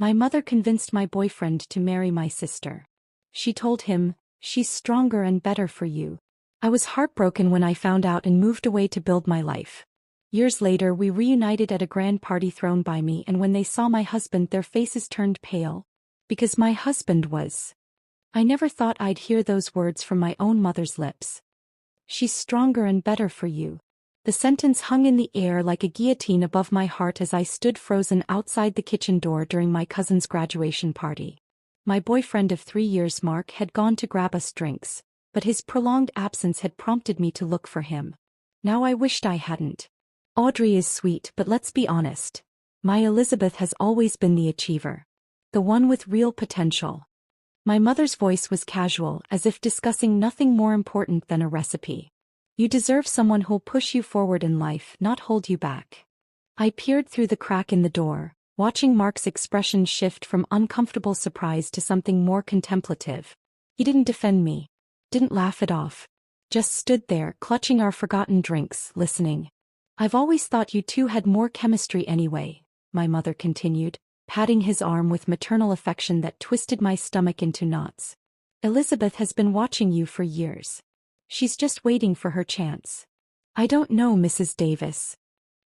My mother convinced my boyfriend to marry my sister. She told him, "She's stronger and better for you." I was heartbroken when I found out and moved away to build my life. Years later we reunited at a grand party thrown by me, and when they saw my husband their faces turned pale. Because my husband was. I never thought I'd hear those words from my own mother's lips. "She's stronger and better for you." The sentence hung in the air like a guillotine above my heart as I stood frozen outside the kitchen door during my cousin's graduation party. My boyfriend of 3 years, Mark, had gone to grab us drinks, but his prolonged absence had prompted me to look for him. Now I wished I hadn't. Audrey is sweet, but let's be honest. My Elizabeth has always been the achiever. The one with real potential. My mother's voice was casual, as if discussing nothing more important than a recipe. "You deserve someone who'll push you forward in life, not hold you back." I peered through the crack in the door, watching Mark's expression shift from uncomfortable surprise to something more contemplative. He didn't defend me. Didn't laugh it off. Just stood there, clutching our forgotten drinks, listening. "I've always thought you two had more chemistry anyway," my mother continued, patting his arm with maternal affection that twisted my stomach into knots. "Elizabeth has been watching you for years. She's just waiting for her chance." "I don't know, Mrs. Davis."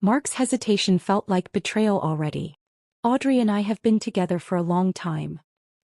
Mark's hesitation felt like betrayal already. "Audrey and I have been together for a long time.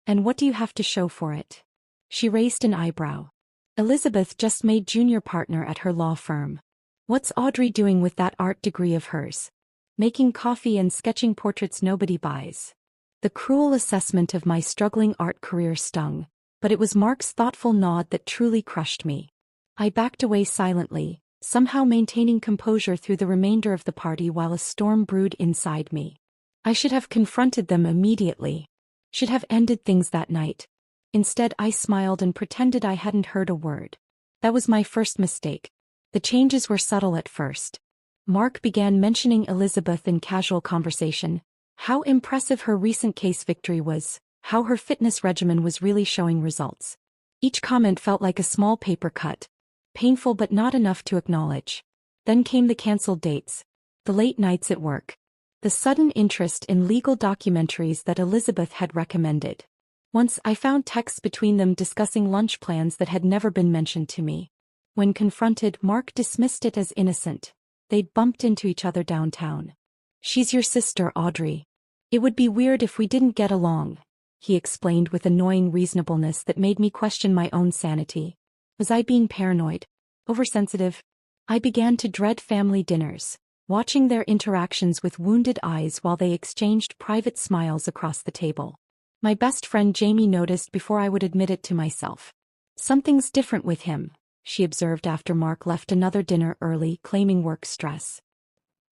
And what do you have to show for it?" She raised an eyebrow. "Elizabeth just made junior partner at her law firm. What's Audrey doing with that art degree of hers? Making coffee and sketching portraits nobody buys." The cruel assessment of my struggling art career stung, but it was Mark's thoughtful nod that truly crushed me. I backed away silently, somehow maintaining composure through the remainder of the party while a storm brewed inside me. I should have confronted them immediately. Should have ended things that night. Instead, I smiled and pretended I hadn't heard a word. That was my first mistake. The changes were subtle at first. Mark began mentioning Elizabeth in casual conversation, how impressive her recent case victory was, how her fitness regimen was really showing results. Each comment felt like a small paper cut. Painful but not enough to acknowledge. Then came the cancelled dates. The late nights at work. The sudden interest in legal documentaries that Elizabeth had recommended. Once I found texts between them discussing lunch plans that had never been mentioned to me. When confronted, Mark dismissed it as innocent. They'd bumped into each other downtown. "She's your sister, Audrey. It would be weird if we didn't get along," he explained with annoying reasonableness that made me question my own sanity. Was I being paranoid? Oversensitive? I began to dread family dinners, watching their interactions with wounded eyes while they exchanged private smiles across the table. My best friend Jamie noticed before I would admit it to myself. "Something's different with him," she observed after Mark left another dinner early, claiming work stress.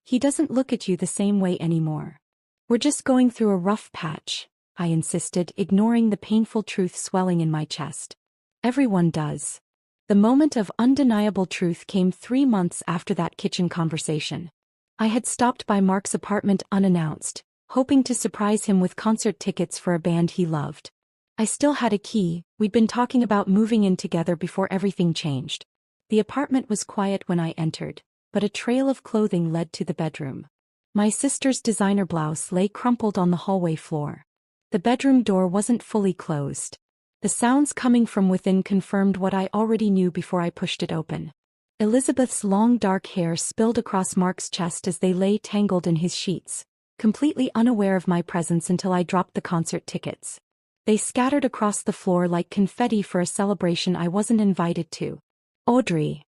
"He doesn't look at you the same way anymore." "We're just going through a rough patch," I insisted, ignoring the painful truth swelling in my chest. "Everyone does." The moment of undeniable truth came 3 months after that kitchen conversation. I had stopped by Mark's apartment unannounced, hoping to surprise him with concert tickets for a band he loved. I still had a key. We'd been talking about moving in together before everything changed. The apartment was quiet when I entered, but a trail of clothing led to the bedroom. My sister's designer blouse lay crumpled on the hallway floor. The bedroom door wasn't fully closed. The sounds coming from within confirmed what I already knew before I pushed it open. Elizabeth's long dark hair spilled across Mark's chest as they lay tangled in his sheets, completely unaware of my presence until I dropped the concert tickets. They scattered across the floor like confetti for a celebration I wasn't invited to. "Audrey."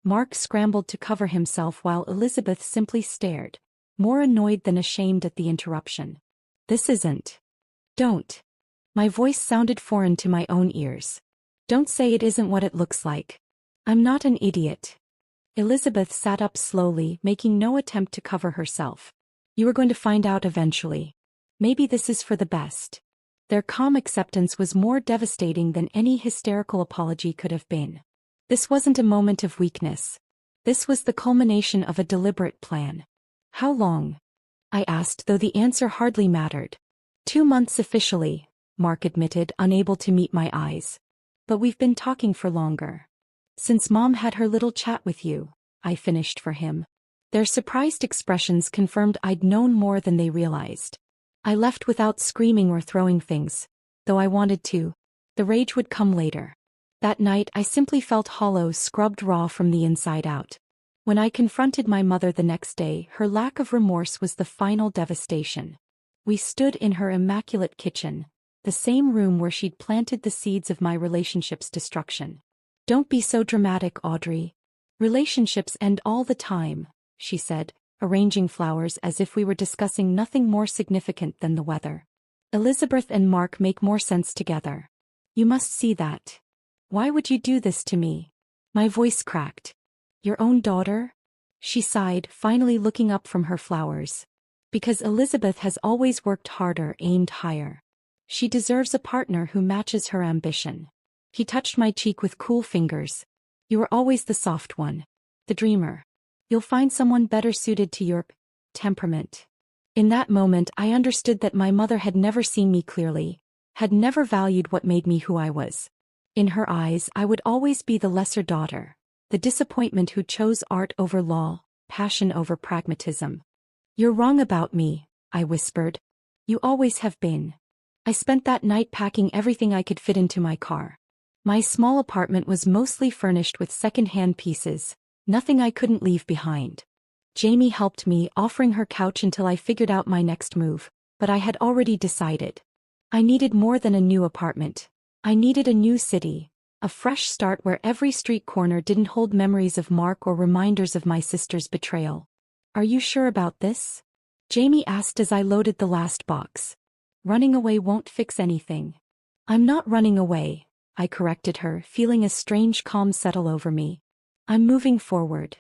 Mark scrambled to cover himself while Elizabeth simply stared, more annoyed than ashamed at the interruption. "This isn't." "Don't." My voice sounded foreign to my own ears. "Don't say it isn't what it looks like. I'm not an idiot." Elizabeth sat up slowly, making no attempt to cover herself. "You are going to find out eventually. Maybe this is for the best." Their calm acceptance was more devastating than any hysterical apology could have been. This wasn't a moment of weakness. This was the culmination of a deliberate plan. "How long?" I asked, though the answer hardly mattered. 2 months officially, Mark admitted, unable to meet my eyes. "But we've been talking for longer. Since Mom had her little chat with you," I finished for him. Their surprised expressions confirmed I'd known more than they realized. I left without screaming or throwing things, though I wanted to. The rage would come later. That night I simply felt hollow, scrubbed raw from the inside out. When I confronted my mother the next day, her lack of remorse was the final devastation. We stood in her immaculate kitchen, the same room where she'd planted the seeds of my relationship's destruction. "Don't be so dramatic, Audrey. Relationships end all the time," she said, arranging flowers as if we were discussing nothing more significant than the weather. "Elizabeth and Mark make more sense together. You must see that. Why would you do this to me?" My voice cracked. "Your own daughter?" She sighed, finally looking up from her flowers. "Because Elizabeth has always worked harder, aimed higher. She deserves a partner who matches her ambition." He touched my cheek with cool fingers. "You were always the soft one. The dreamer. You'll find someone better suited to your temperament." In that moment I understood that my mother had never seen me clearly, had never valued what made me who I was. In her eyes I would always be the lesser daughter, the disappointment who chose art over law, passion over pragmatism. "You're wrong about me," I whispered. "You always have been." I spent that night packing everything I could fit into my car. My small apartment was mostly furnished with second-hand pieces, nothing I couldn't leave behind. Jamie helped me, offering her couch until I figured out my next move, but I had already decided. I needed more than a new apartment. I needed a new city, a fresh start where every street corner didn't hold memories of Mark or reminders of my sister's betrayal. "Are you sure about this?" Jamie asked as I loaded the last box. "Running away won't fix anything." "I'm not running away," I corrected her, feeling a strange calm settle over me. "I'm moving forward."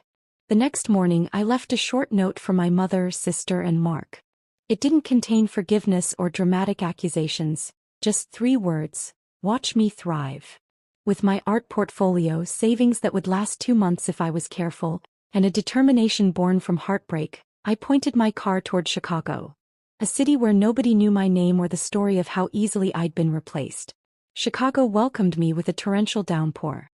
The next morning I left a short note for my mother, sister, and Mark. It didn't contain forgiveness or dramatic accusations, just 3 words: "Watch me thrive." With my art portfolio, savings that would last 2 months if I was careful, and a determination born from heartbreak, I pointed my car toward Chicago. A city where nobody knew my name or the story of how easily I'd been replaced. Chicago welcomed me with a torrential downpour.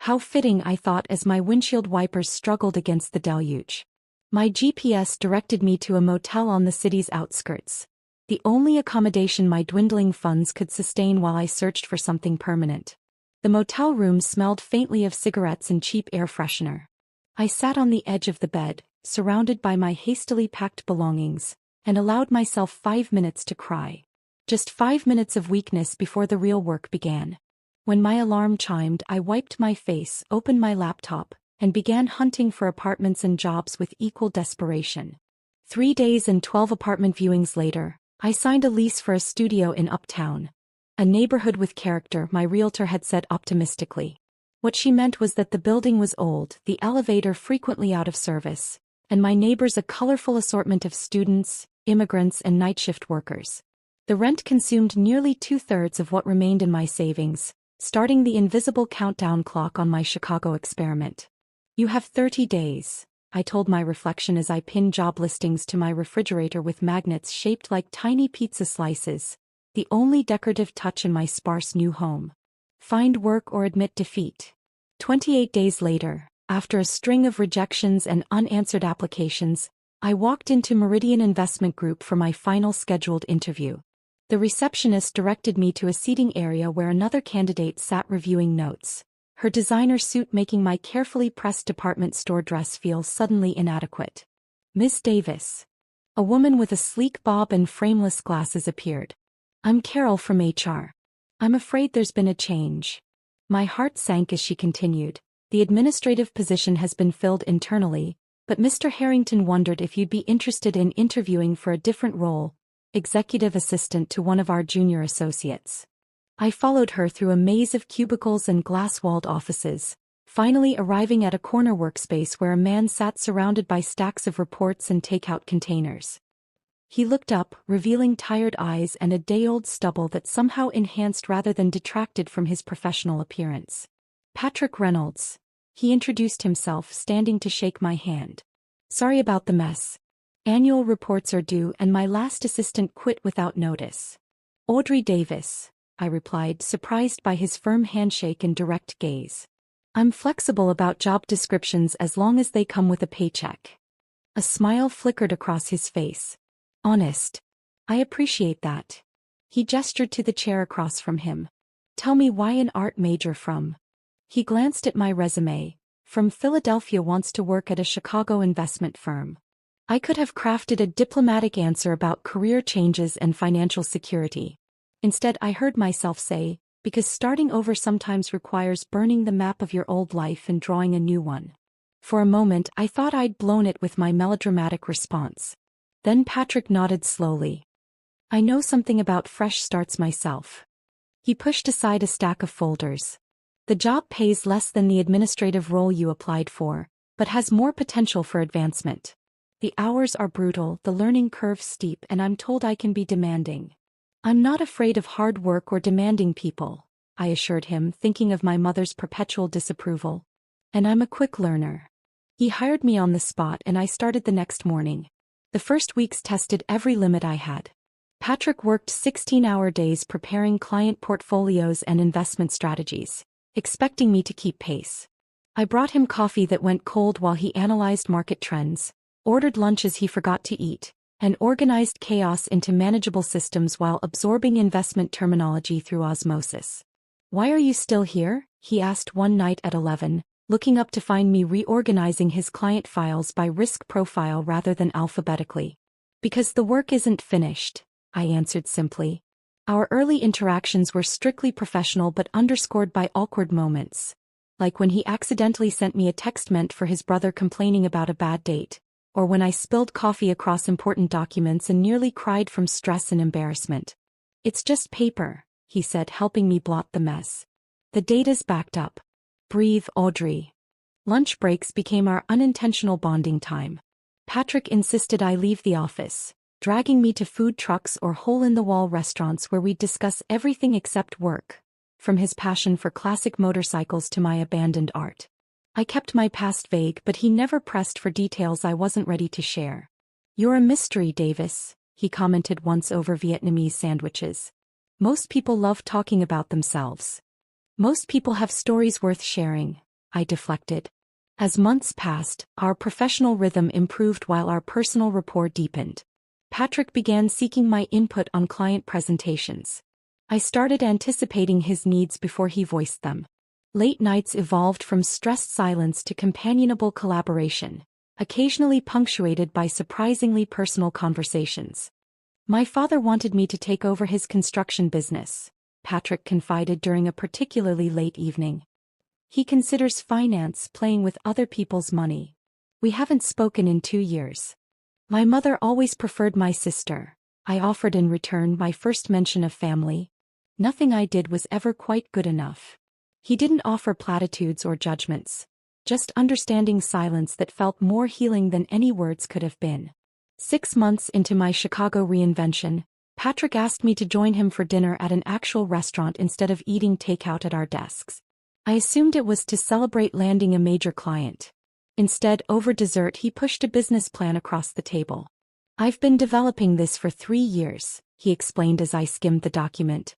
How fitting, I thought, as my windshield wipers struggled against the deluge. My GPS directed me to a motel on the city's outskirts, the only accommodation my dwindling funds could sustain while I searched for something permanent. The motel room smelled faintly of cigarettes and cheap air freshener. I sat on the edge of the bed, surrounded by my hastily packed belongings, and allowed myself 5 minutes to cry. Just 5 minutes of weakness before the real work began. When my alarm chimed, I wiped my face, opened my laptop, and began hunting for apartments and jobs with equal desperation. 3 days and 12 apartment viewings later, I signed a lease for a studio in Uptown. A neighborhood with character, my realtor had said optimistically. What she meant was that the building was old, the elevator frequently out of service, and my neighbors a colorful assortment of students, immigrants, and night shift workers. The rent consumed nearly 2/3 of what remained in my savings, starting the invisible countdown clock on my Chicago experiment. "You have 30 days, I told my reflection as I pinned job listings to my refrigerator with magnets shaped like tiny pizza slices, the only decorative touch in my sparse new home. Find work or admit defeat." 28 days later, after a string of rejections and unanswered applications, I walked into Meridian Investment Group for my final scheduled interview. The receptionist directed me to a seating area where another candidate sat reviewing notes, her designer suit making my carefully pressed department store dress feel suddenly inadequate. "Miss Davis." A woman with a sleek bob and frameless glasses appeared. "I'm Carol from HR. I'm afraid there's been a change." My heart sank as she continued. "The administrative position has been filled internally, but Mr. Harrington wondered if you'd be interested in interviewing for a different role, executive assistant to one of our junior associates." I followed her through a maze of cubicles and glass-walled offices, finally arriving at a corner workspace where a man sat surrounded by stacks of reports and takeout containers. He looked up, revealing tired eyes and a day-old stubble that somehow enhanced rather than detracted from his professional appearance. "Patrick Reynolds," he introduced himself, standing to shake my hand. "Sorry about the mess. Annual reports are due and my last assistant quit without notice." "Audrey Davis," I replied, surprised by his firm handshake and direct gaze. "I'm flexible about job descriptions as long as they come with a paycheck." A smile flickered across his face. "Honest." I appreciate that. He gestured to the chair across from him. Tell me why an art major from. He glanced at my resume. From Philadelphia, wants to work at a Chicago investment firm. I could have crafted a diplomatic answer about career changes and financial security. Instead, I heard myself say, because starting over sometimes requires burning the map of your old life and drawing a new one. For a moment, I thought I'd blown it with my melodramatic response. Then Patrick nodded slowly. I know something about fresh starts myself. He pushed aside a stack of folders. The job pays less than the administrative role you applied for, but has more potential for advancement. The hours are brutal, the learning curve steep, and I'm told I can be demanding. I'm not afraid of hard work or demanding people, I assured him, thinking of my mother's perpetual disapproval. And I'm a quick learner. He hired me on the spot and I started the next morning. The first weeks tested every limit I had. Patrick worked 16-hour days preparing client portfolios and investment strategies, expecting me to keep pace. I brought him coffee that went cold while he analyzed market trends, ordered lunches he forgot to eat, and organized chaos into manageable systems while absorbing investment terminology through osmosis. Why are you still here? He asked one night at 11, looking up to find me reorganizing his client files by risk profile rather than alphabetically. Because the work isn't finished, I answered simply. Our early interactions were strictly professional but underscored by awkward moments. Like when he accidentally sent me a text meant for his brother complaining about a bad date, or when I spilled coffee across important documents and nearly cried from stress and embarrassment. It's just paper, he said, helping me blot the mess. The data's backed up. Breathe, Audrey. Lunch breaks became our unintentional bonding time. Patrick insisted I leave the office, dragging me to food trucks or hole-in-the-wall restaurants where we'd discuss everything except work, from his passion for classic motorcycles to my abandoned art. I kept my past vague, but he never pressed for details I wasn't ready to share. You're a mystery, Davis, he commented once over Vietnamese sandwiches. Most people love talking about themselves. Most people have stories worth sharing, I deflected. As months passed, our professional rhythm improved while our personal rapport deepened. Patrick began seeking my input on client presentations. I started anticipating his needs before he voiced them. Late nights evolved from stressed silence to companionable collaboration, occasionally punctuated by surprisingly personal conversations. My father wanted me to take over his construction business, Patrick confided during a particularly late evening. He considers finance playing with other people's money. We haven't spoken in 2 years. My mother always preferred my sister. I offered in return my first mention of family. Nothing I did was ever quite good enough. He didn't offer platitudes or judgments, just understanding silence that felt more healing than any words could have been. 6 months into my Chicago reinvention, Patrick asked me to join him for dinner at an actual restaurant instead of eating takeout at our desks. I assumed it was to celebrate landing a major client. Instead, over dessert, he pushed a business plan across the table. I've been developing this for 3 years, he explained as I skimmed the document.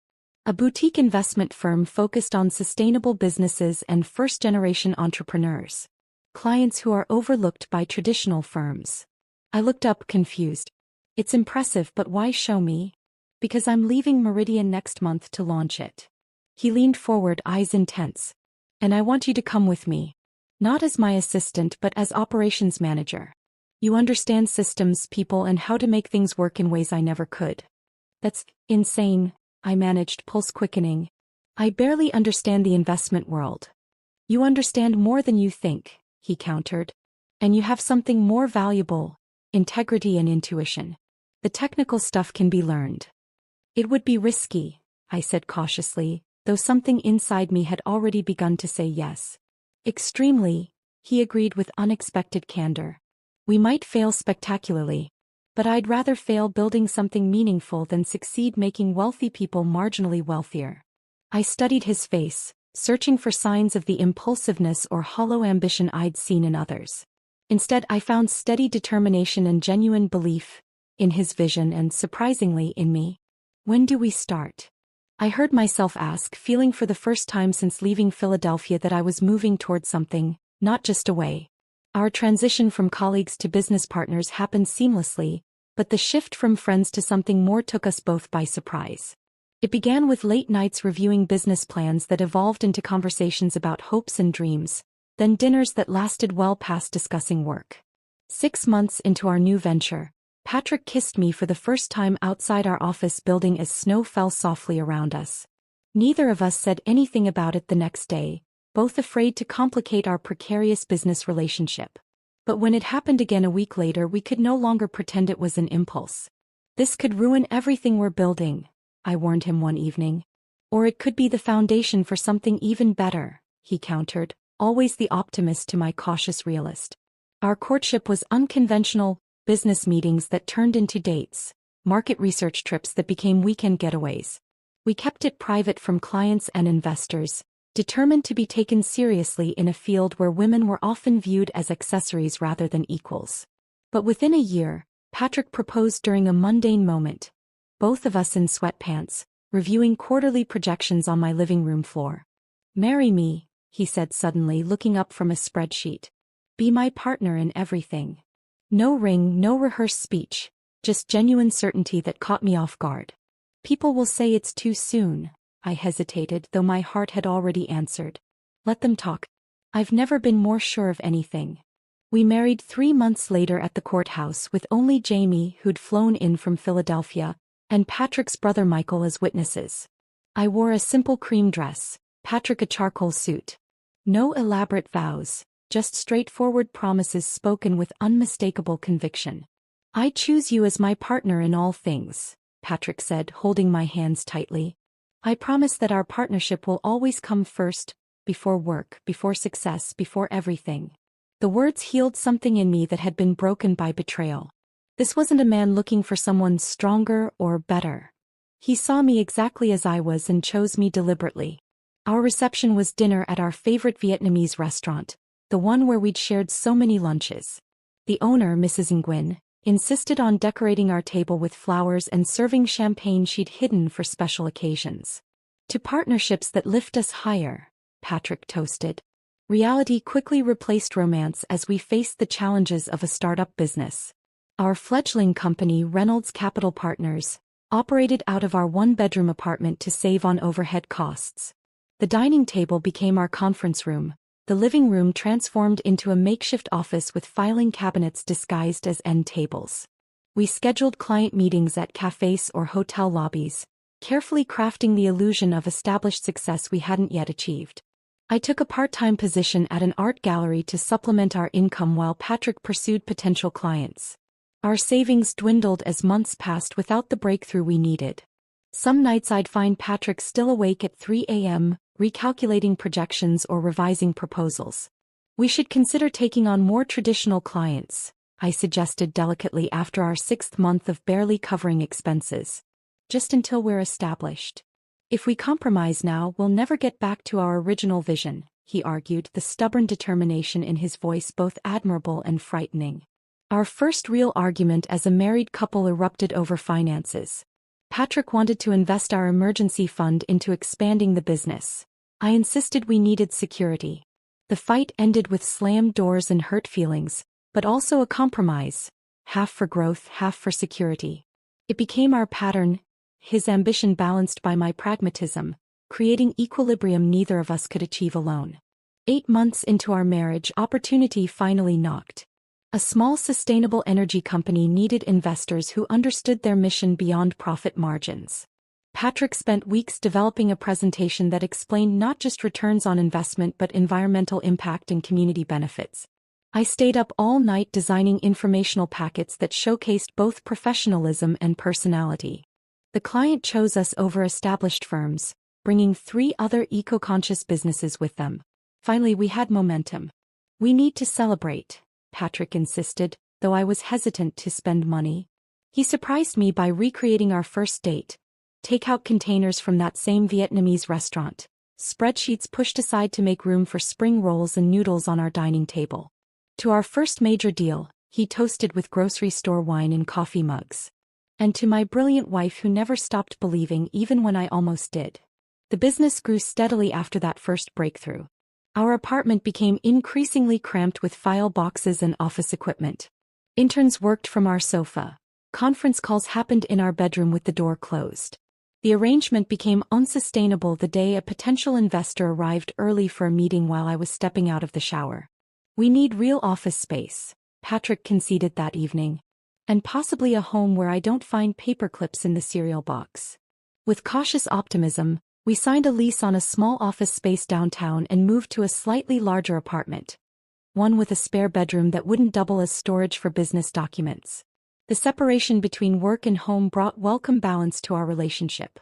A boutique investment firm focused on sustainable businesses and first-generation entrepreneurs. Clients who are overlooked by traditional firms. I looked up, confused. It's impressive, but why show me? Because I'm leaving Meridian next month to launch it. He leaned forward, eyes intense. And I want you to come with me. Not as my assistant but as operations manager. You understand systems, people, and how to make things work in ways I never could. That's insane, I managed, pulse quickening. I barely understand the investment world. You understand more than you think, he countered. And you have something more valuable, integrity and intuition. The technical stuff can be learned. It would be risky, I said cautiously, though something inside me had already begun to say yes. Extremely, he agreed with unexpected candor. We might fail spectacularly, but I'd rather fail building something meaningful than succeed making wealthy people marginally wealthier. I studied his face, searching for signs of the impulsiveness or hollow ambition I'd seen in others. Instead, I found steady determination and genuine belief in his vision and, surprisingly, in me. When do we start? I heard myself ask, feeling for the first time since leaving Philadelphia that I was moving toward something, not just away. Our transition from colleagues to business partners happened seamlessly, but But the shift from friends to something more took us both by surprise. It began with late nights reviewing business plans that evolved into conversations about hopes and dreams, then dinners that lasted well past discussing work. 6 months into our new venture, Patrick kissed me for the first time outside our office building as snow fell softly around us. Neither of us said anything about it the next day, both afraid to complicate our precarious business relationship. But when it happened again a week later, we could no longer pretend it was an impulse. "This could ruin everything we're building," I warned him one evening. "Or it could be the foundation for something even better," he countered, always the optimist to my cautious realist. Our courtship was unconventional, business meetings that turned into dates, market research trips that became weekend getaways. We kept it private from clients and investors, determined to be taken seriously in a field where women were often viewed as accessories rather than equals. But within a year, Patrick proposed during a mundane moment, both of us in sweatpants, reviewing quarterly projections on my living room floor. "Marry me," he said suddenly, looking up from a spreadsheet. "Be my partner in everything." No ring, no rehearsed speech, just genuine certainty that caught me off guard. "People will say it's too soon," I hesitated, though my heart had already answered. "Let them talk. I've never been more sure of anything." We married 3 months later at the courthouse with only Jamie, who'd flown in from Philadelphia, and Patrick's brother Michael as witnesses. I wore a simple cream dress, Patrick a charcoal suit. No elaborate vows, just straightforward promises spoken with unmistakable conviction. "I choose you as my partner in all things," Patrick said, holding my hands tightly. "I promise that our partnership will always come first, before work, before success, before everything." The words healed something in me that had been broken by betrayal. This wasn't a man looking for someone stronger or better. He saw me exactly as I was and chose me deliberately. Our reception was dinner at our favorite Vietnamese restaurant, the one where we'd shared so many lunches. The owner, Mrs. Nguyen, insisted on decorating our table with flowers and serving champagne she'd hidden for special occasions. "To partnerships that lift us higher," Patrick toasted. Reality quickly replaced romance as we faced the challenges of a startup business. Our fledgling company, Reynolds Capital Partners, operated out of our one-bedroom apartment to save on overhead costs. The dining table became our conference room, the living room transformed into a makeshift office with filing cabinets disguised as end tables. We scheduled client meetings at cafes or hotel lobbies, carefully crafting the illusion of established success we hadn't yet achieved. I took a part-time position at an art gallery to supplement our income while Patrick pursued potential clients. Our savings dwindled as months passed without the breakthrough we needed. Some nights I'd find Patrick still awake at 3 a.m., recalculating projections or revising proposals. "We should consider taking on more traditional clients," I suggested delicately after our 6th month of barely covering expenses. "Just until we're established. If we compromise now, we'll never get back to our original vision," he argued, the stubborn determination in his voice both admirable and frightening. Our first real argument as a married couple erupted over finances. Patrick wanted to invest our emergency fund into expanding the business. I insisted we needed security. The fight ended with slammed doors and hurt feelings, but also a compromise, half for growth, half for security. It became our pattern, his ambition balanced by my pragmatism, creating equilibrium neither of us could achieve alone. 8 months into our marriage, opportunity finally knocked. A small sustainable energy company needed investors who understood their mission beyond profit margins. Patrick spent weeks developing a presentation that explained not just returns on investment but environmental impact and community benefits. I stayed up all night designing informational packets that showcased both professionalism and personality. The client chose us over established firms, bringing 3 other eco-conscious businesses with them. Finally, we had momentum. "We need to celebrate," Patrick insisted, though I was hesitant to spend money. He surprised me by recreating our first date. Takeout containers from that same Vietnamese restaurant, spreadsheets pushed aside to make room for spring rolls and noodles on our dining table. To our first major deal, he toasted with grocery store wine in coffee mugs. And to my brilliant wife who never stopped believing even when I almost did. The business grew steadily after that first breakthrough. Our apartment became increasingly cramped with file boxes and office equipment. Interns worked from our sofa. Conference calls happened in our bedroom with the door closed. The arrangement became unsustainable the day a potential investor arrived early for a meeting while I was stepping out of the shower. We need real office space, Patrick conceded that evening. And possibly a home where I don't find paper clips in the cereal box. With cautious optimism, we signed a lease on a small office space downtown and moved to a slightly larger apartment. One with a spare bedroom that wouldn't double as storage for business documents. The separation between work and home brought welcome balance to our relationship.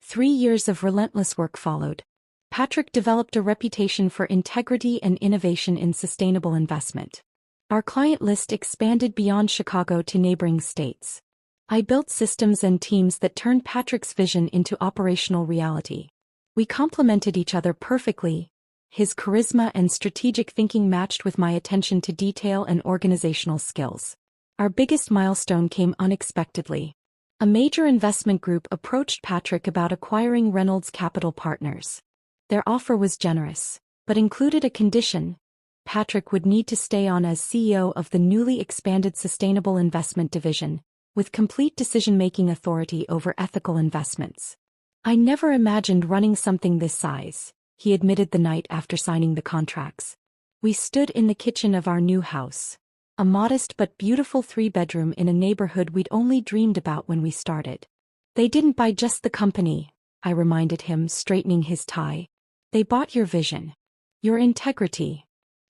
3 years of relentless work followed. Patrick developed a reputation for integrity and innovation in sustainable investment. Our client list expanded beyond Chicago to neighboring states. I built systems and teams that turned Patrick's vision into operational reality. We complemented each other perfectly. His charisma and strategic thinking matched with my attention to detail and organizational skills. Our biggest milestone came unexpectedly. A major investment group approached Patrick about acquiring Reynolds Capital Partners. Their offer was generous, but included a condition. Patrick would need to stay on as CEO of the newly expanded Sustainable Investment Division, with complete decision-making authority over ethical investments. I never imagined running something this size, he admitted the night after signing the contracts. We stood in the kitchen of our new house. A modest but beautiful 3-bedroom in a neighborhood we'd only dreamed about when we started. They didn't buy just the company, I reminded him, straightening his tie. They bought your vision. Your integrity.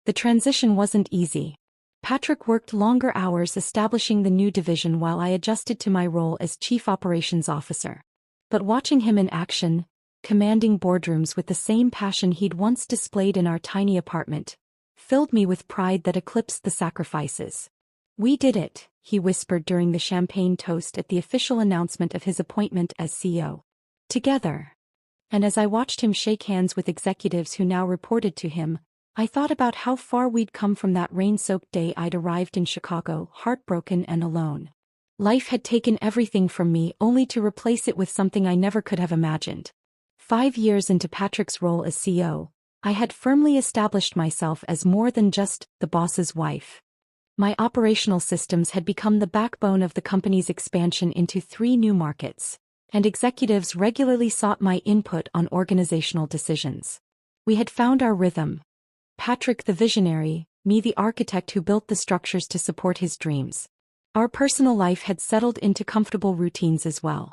The transition wasn't easy. Patrick worked longer hours establishing the new division while I adjusted to my role as Chief Operations Officer. But watching him in action, commanding boardrooms with the same passion he'd once displayed in our tiny apartment, filled me with pride that eclipsed the sacrifices. We did it, he whispered during the champagne toast at the official announcement of his appointment as CEO. Together. And as I watched him shake hands with executives who now reported to him, I thought about how far we'd come from that rain-soaked day I'd arrived in Chicago, heartbroken and alone. Life had taken everything from me only to replace it with something I never could have imagined. 5 years into Patrick's role as CEO, I had firmly established myself as more than just the boss's wife. My operational systems had become the backbone of the company's expansion into 3 new markets, and executives regularly sought my input on organizational decisions. We had found our rhythm. Patrick the visionary, me the architect who built the structures to support his dreams. Our personal life had settled into comfortable routines as well.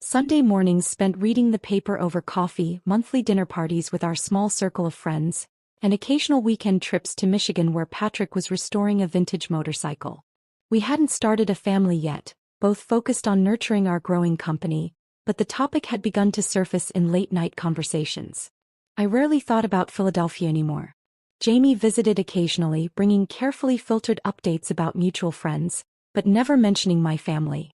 Sunday mornings spent reading the paper over coffee, monthly dinner parties with our small circle of friends, and occasional weekend trips to Michigan where Patrick was restoring a vintage motorcycle. We hadn't started a family yet, both focused on nurturing our growing company, but the topic had begun to surface in late-night conversations. I rarely thought about Philadelphia anymore. Jamie visited occasionally, bringing carefully filtered updates about mutual friends, but never mentioning my family.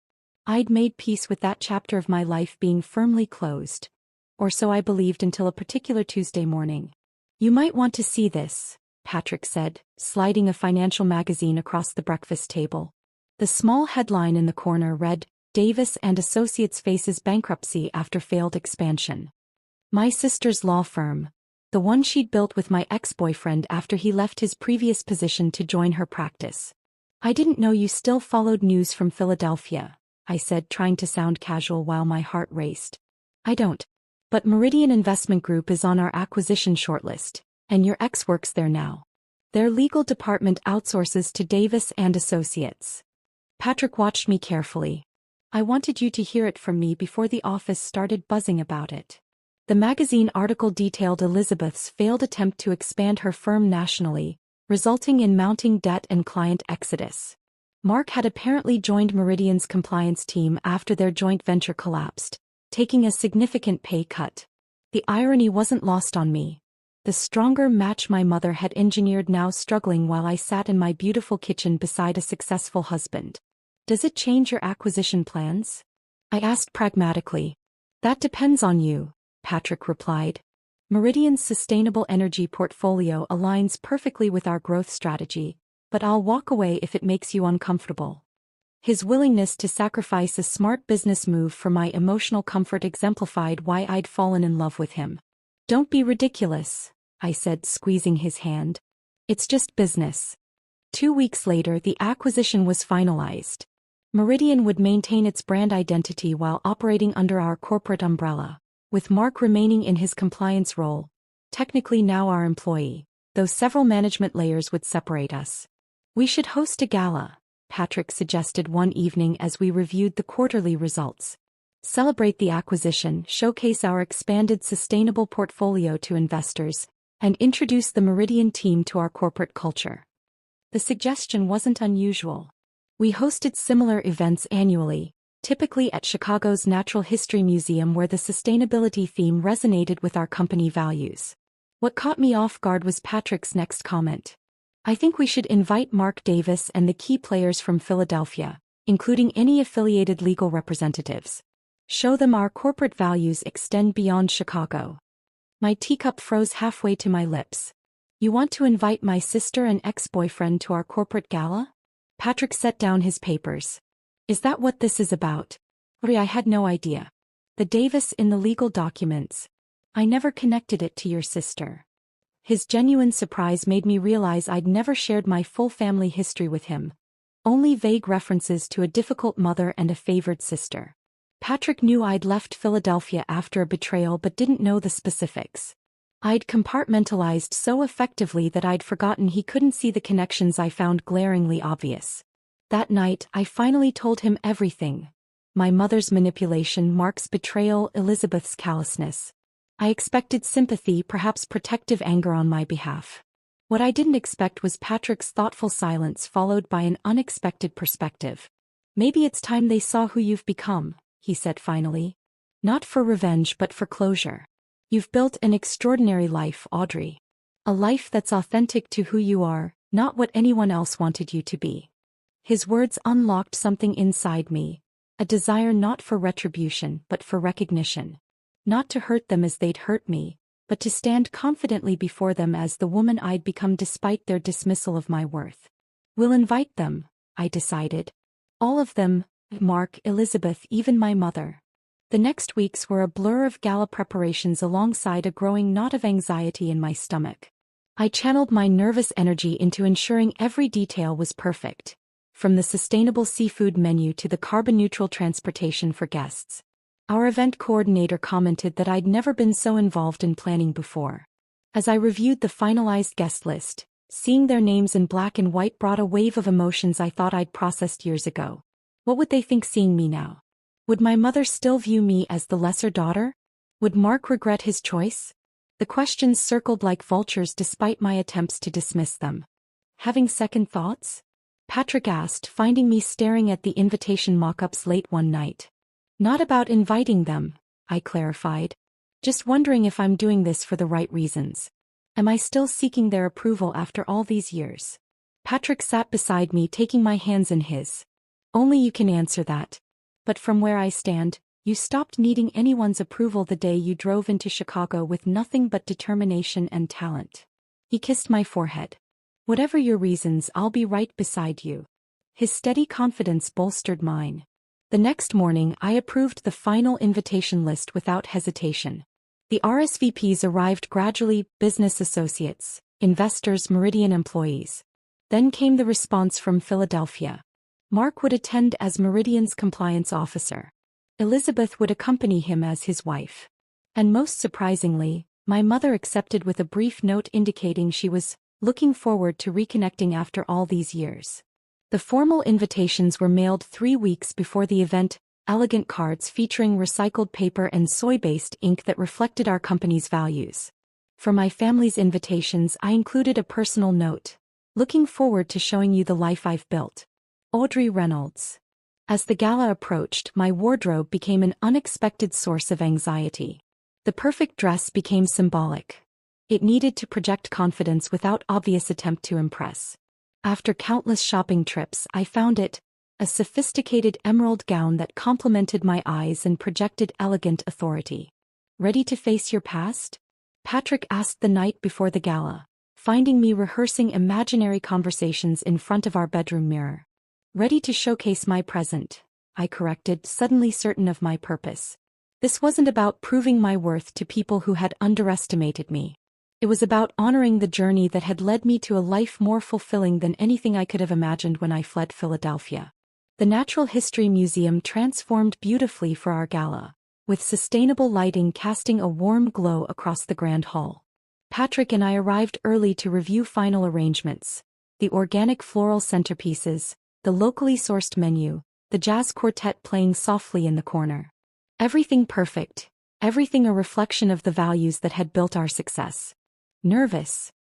I'd made peace with that chapter of my life being firmly closed. Or so I believed until a particular Tuesday morning. You might want to see this, Patrick said, sliding a financial magazine across the breakfast table. The small headline in the corner read, Davis and Associates faces bankruptcy after failed expansion. My sister's law firm, the one she'd built with my ex-boyfriend after he left his previous position to join her practice. I didn't know you still followed news from Philadelphia, I said, trying to sound casual while my heart raced. I don't. But Meridian Investment Group is on our acquisition shortlist, and your ex works there now. Their legal department outsources to Davis and Associates. Patrick watched me carefully. I wanted you to hear it from me before the office started buzzing about it. The magazine article detailed Elizabeth's failed attempt to expand her firm nationally, resulting in mounting debt and client exodus. Mark had apparently joined Meridian's compliance team after their joint venture collapsed, taking a significant pay cut. The irony wasn't lost on me. The stronger match my mother had engineered now struggling while I sat in my beautiful kitchen beside a successful husband. Does it change your acquisition plans? I asked pragmatically. That depends on you, Patrick replied. Meridian's sustainable energy portfolio aligns perfectly with our growth strategy, but I'll walk away if it makes you uncomfortable. His willingness to sacrifice a smart business move for my emotional comfort exemplified why I'd fallen in love with him. Don't be ridiculous, I said, squeezing his hand. It's just business. 2 weeks later, the acquisition was finalized. Meridian would maintain its brand identity while operating under our corporate umbrella, with Mark remaining in his compliance role, technically now our employee, though several management layers would separate us. We should host a gala, Patrick suggested one evening as we reviewed the quarterly results. Celebrate the acquisition, showcase our expanded sustainable portfolio to investors, and introduce the Meridian team to our corporate culture. The suggestion wasn't unusual. We hosted similar events annually, typically at Chicago's Natural History Museum, where the sustainability theme resonated with our company values. What caught me off guard was Patrick's next comment. I think we should invite Mark Davis and the key players from Philadelphia, including any affiliated legal representatives. Show them our corporate values extend beyond Chicago. My teacup froze halfway to my lips. You want to invite my sister and ex-boyfriend to our corporate gala? Patrick set down his papers. Is that what this is about? I had no idea. The Davis in the legal documents. I never connected it to your sister. His genuine surprise made me realize I'd never shared my full family history with him. Only vague references to a difficult mother and a favored sister. Patrick knew I'd left Philadelphia after a betrayal but didn't know the specifics. I'd compartmentalized so effectively that I'd forgotten he couldn't see the connections I found glaringly obvious. That night, I finally told him everything. My mother's manipulation, Mark's betrayal, Elizabeth's callousness. I expected sympathy, perhaps protective anger on my behalf. What I didn't expect was Patrick's thoughtful silence followed by an unexpected perspective. Maybe it's time they saw who you've become, he said finally. Not for revenge but for closure. You've built an extraordinary life, Audrey. A life that's authentic to who you are, not what anyone else wanted you to be. His words unlocked something inside me, a desire not for retribution but for recognition. Not to hurt them as they'd hurt me, but to stand confidently before them as the woman I'd become despite their dismissal of my worth. We'll invite them, I decided. All of them, Mark, Elizabeth, even my mother. The next weeks were a blur of gala preparations alongside a growing knot of anxiety in my stomach. I channeled my nervous energy into ensuring every detail was perfect, from the sustainable seafood menu to the carbon-neutral transportation for guests. Our event coordinator commented that I'd never been so involved in planning before. As I reviewed the finalized guest list, seeing their names in black and white brought a wave of emotions I thought I'd processed years ago. What would they think seeing me now? Would my mother still view me as the lesser daughter? Would Mark regret his choice? The questions circled like vultures despite my attempts to dismiss them. Having second thoughts? Patrick asked, finding me staring at the invitation mock-ups late one night. Not about inviting them, I clarified. Just wondering if I'm doing this for the right reasons. Am I still seeking their approval after all these years? Patrick sat beside me, taking my hands in his. Only you can answer that. But from where I stand, you stopped needing anyone's approval the day you drove into Chicago with nothing but determination and talent. He kissed my forehead. Whatever your reasons, I'll be right beside you. His steady confidence bolstered mine. The next morning, I approved the final invitation list without hesitation. The RSVPs arrived gradually: business associates, investors, Meridian employees. Then came the response from Philadelphia. Mark would attend as Meridian's compliance officer. Elizabeth would accompany him as his wife. And most surprisingly, my mother accepted with a brief note indicating she was looking forward to reconnecting after all these years. The formal invitations were mailed 3 weeks before the event, elegant cards featuring recycled paper and soy-based ink that reflected our company's values. For my family's invitations, I included a personal note. Looking forward to showing you the life I've built. Audrey Reynolds. As the gala approached, my wardrobe became an unexpected source of anxiety. The perfect dress became symbolic. It needed to project confidence without obvious attempt to impress. After countless shopping trips, I found it, a sophisticated emerald gown that complemented my eyes and projected elegant authority. Ready to face your past? Patrick asked the night before the gala, finding me rehearsing imaginary conversations in front of our bedroom mirror. Ready to showcase my present, I corrected, suddenly certain of my purpose. This wasn't about proving my worth to people who had underestimated me. It was about honoring the journey that had led me to a life more fulfilling than anything I could have imagined when I fled Philadelphia. The Natural History Museum transformed beautifully for our gala, with sustainable lighting casting a warm glow across the grand hall. Patrick and I arrived early to review final arrangements, the organic floral centerpieces, the locally sourced menu, the jazz quartet playing softly in the corner. Everything perfect, everything a reflection of the values that had built our success. Nervous?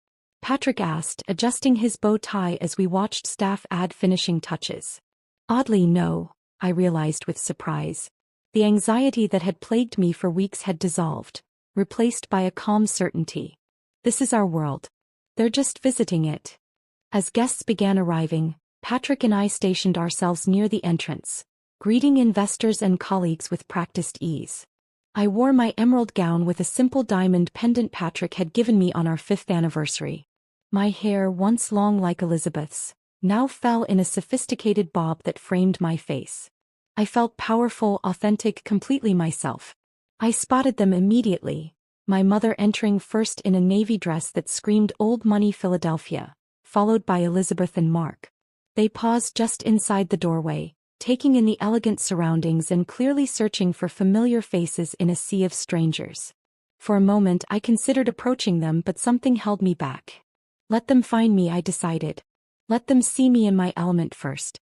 Patrick asked, adjusting his bow tie as we watched staff add finishing touches. Oddly, no, I realized with surprise. The anxiety that had plagued me for weeks had dissolved, replaced by a calm certainty. This is our world. They're just visiting it. As guests began arriving, Patrick and I stationed ourselves near the entrance, greeting investors and colleagues with practiced ease. I wore my emerald gown with a simple diamond pendant Patrick had given me on our 5th anniversary. My hair, once long like Elizabeth's, now fell in a sophisticated bob that framed my face. I felt powerful, authentic, completely myself. I spotted them immediately, my mother entering first in a navy dress that screamed Old Money Philadelphia, followed by Elizabeth and Mark. They paused just inside the doorway, taking in the elegant surroundings and clearly searching for familiar faces in a sea of strangers. For a moment I considered approaching them, but something held me back. Let them find me, I decided. Let them see me in my element first.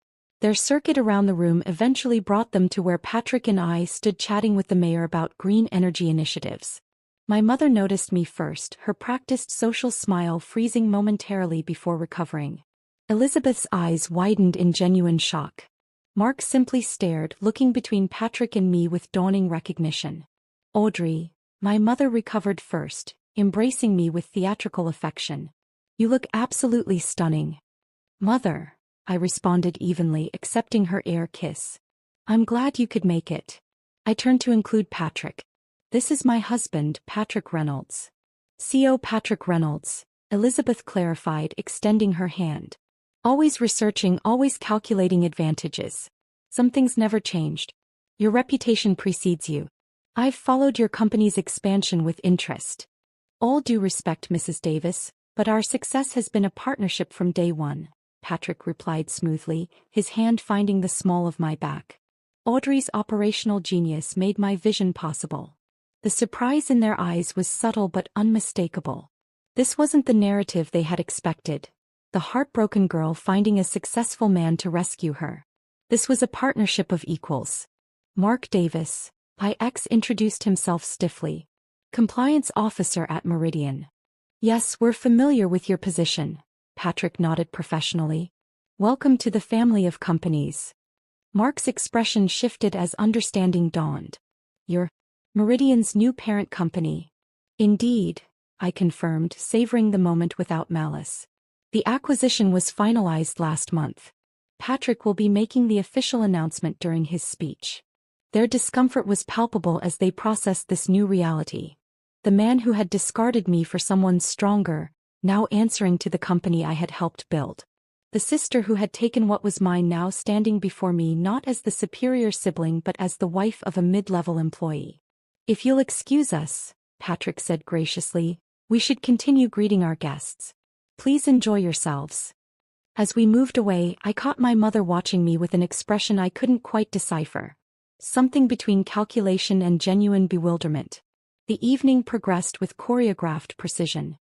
Their circuit around the room eventually brought them to where Patrick and I stood chatting with the mayor about green energy initiatives. My mother noticed me first, her practiced social smile freezing momentarily before recovering. Elizabeth's eyes widened in genuine shock. Mark simply stared, looking between Patrick and me with dawning recognition. Audrey, my mother recovered first, embracing me with theatrical affection. You look absolutely stunning. Mother, I responded evenly, accepting her air kiss. I'm glad you could make it. I turned to include Patrick. This is my husband, Patrick Reynolds. CO Patrick Reynolds, Elizabeth clarified, extending her hand. Always researching, always calculating advantages. Some things never changed. Your reputation precedes you. I've followed your company's expansion with interest. All due respect, Mrs. Davis, but our success has been a partnership from day one, Patrick replied smoothly, his hand finding the small of my back. Audrey's operational genius made my vision possible. The surprise in their eyes was subtle but unmistakable. This wasn't the narrative they had expected. The heartbroken girl finding a successful man to rescue her. This was a partnership of equals. Mark Davis, IX introduced himself stiffly. Compliance officer at Meridian. Yes, we're familiar with your position, Patrick nodded professionally. Welcome to the family of companies. Mark's expression shifted as understanding dawned. You're Meridian's new parent company. Indeed, I confirmed, savoring the moment without malice. The acquisition was finalized last month. Patrick will be making the official announcement during his speech. Their discomfort was palpable as they processed this new reality. The man who had discarded me for someone stronger, now answering to the company I had helped build. The sister who had taken what was mine now standing before me not as the superior sibling but as the wife of a mid-level employee. If you'll excuse us, Patrick said graciously, we should continue greeting our guests. Please enjoy yourselves. As we moved away, I caught my mother watching me with an expression I couldn't quite decipher. Something between calculation and genuine bewilderment. The evening progressed with choreographed precision.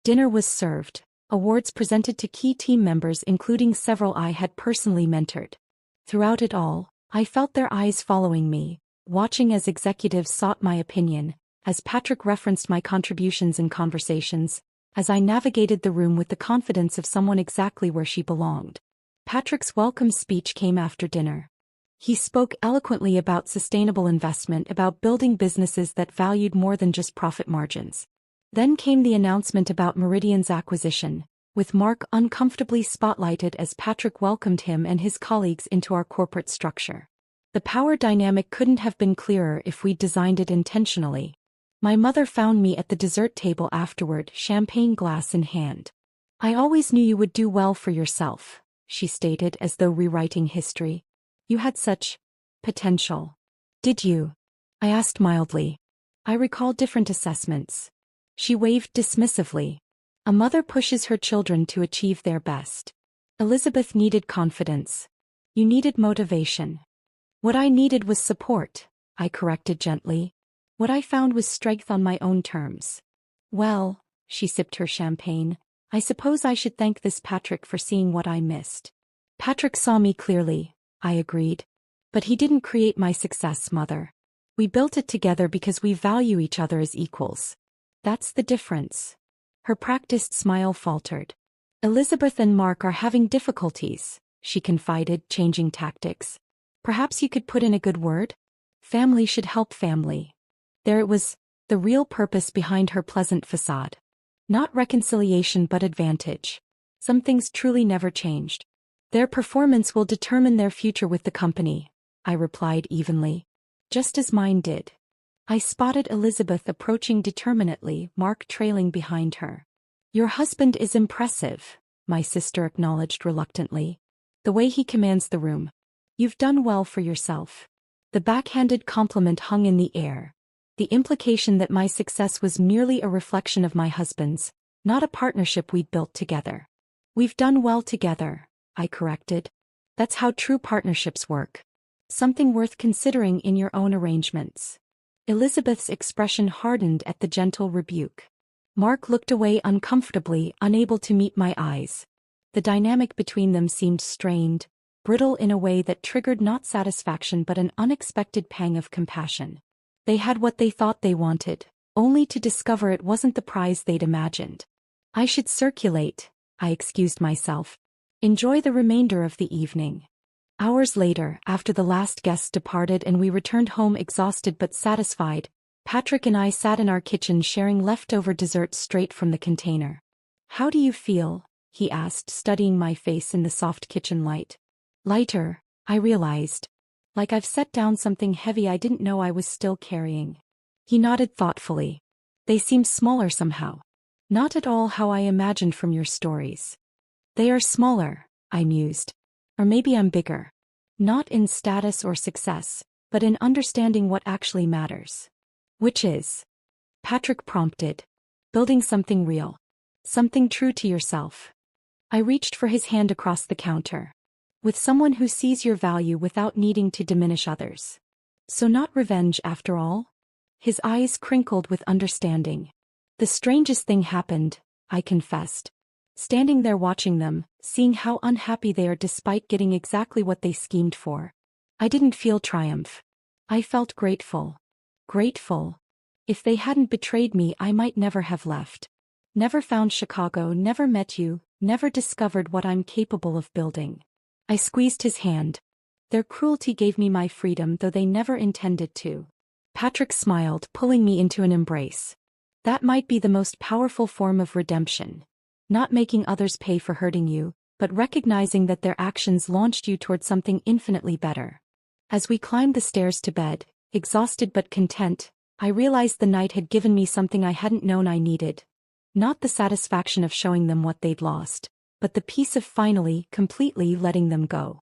Dinner was served, awards presented to key team members including several I had personally mentored. Throughout it all, I felt their eyes following me, watching as executives sought my opinion, as Patrick referenced my contributions in conversations, as I navigated the room with the confidence of someone exactly where she belonged. Patrick's welcome speech came after dinner. He spoke eloquently about sustainable investment, about building businesses that valued more than just profit margins. Then came the announcement about Meridian's acquisition, with Mark uncomfortably spotlighted as Patrick welcomed him and his colleagues into our corporate structure. The power dynamic couldn't have been clearer if we'd designed it intentionally. My mother found me at the dessert table afterward, champagne glass in hand. I always knew you would do well for yourself, she stated as though rewriting history. You had such potential. Did you? I asked mildly. I recall different assessments. She waved dismissively. A mother pushes her children to achieve their best. Elizabeth needed confidence. You needed motivation. What I needed was support, I corrected gently. What I found was strength on my own terms. Well, she sipped her champagne, I suppose I should thank this Patrick for seeing what I missed. Patrick saw me clearly, I agreed. But he didn't create my success, Mother. We built it together because we value each other as equals. That's the difference. Her practiced smile faltered. Elizabeth and Mark are having difficulties, she confided, changing tactics. Perhaps you could put in a good word? Family should help family. There it was, the real purpose behind her pleasant facade. Not reconciliation but advantage. Some things truly never changed. Their performance will determine their future with the company, I replied evenly. Just as mine did. I spotted Elizabeth approaching determinately, Mark trailing behind her. Your husband is impressive, my sister acknowledged reluctantly. The way he commands the room. You've done well for yourself. The backhanded compliment hung in the air. The implication that my success was merely a reflection of my husband's, not a partnership we'd built together. We've done well together, I corrected. That's how true partnerships work. Something worth considering in your own arrangements. Elizabeth's expression hardened at the gentle rebuke. Mark looked away uncomfortably, unable to meet my eyes. The dynamic between them seemed strained, brittle in a way that triggered not satisfaction but an unexpected pang of compassion. They had what they thought they wanted, only to discover it wasn't the prize they'd imagined. I should circulate, I excused myself. Enjoy the remainder of the evening. Hours later, after the last guest departed and we returned home exhausted but satisfied, Patrick and I sat in our kitchen sharing leftover dessert straight from the container. How do you feel? He asked, studying my face in the soft kitchen light. Lighter, I realized. Like I've set down something heavy I didn't know I was still carrying. He nodded thoughtfully. They seem smaller somehow. Not at all how I imagined from your stories. They are smaller, I mused. Or maybe I'm bigger. Not in status or success, but in understanding what actually matters. Which is? Patrick prompted. Building something real. Something true to yourself. I reached for his hand across the counter. With someone who sees your value without needing to diminish others. So not revenge after all? His eyes crinkled with understanding. The strangest thing happened, I confessed. Standing there watching them, seeing how unhappy they are despite getting exactly what they schemed for. I didn't feel triumph. I felt grateful. Grateful. If they hadn't betrayed me, I might never have left. Never found Chicago, never met you, never discovered what I'm capable of building. I squeezed his hand. Their cruelty gave me my freedom, though they never intended to. Patrick smiled, pulling me into an embrace. That might be the most powerful form of redemption. Not making others pay for hurting you, but recognizing that their actions launched you toward something infinitely better. As we climbed the stairs to bed, exhausted but content, I realized the night had given me something I hadn't known I needed. Not the satisfaction of showing them what they'd lost, but the peace of finally, completely letting them go.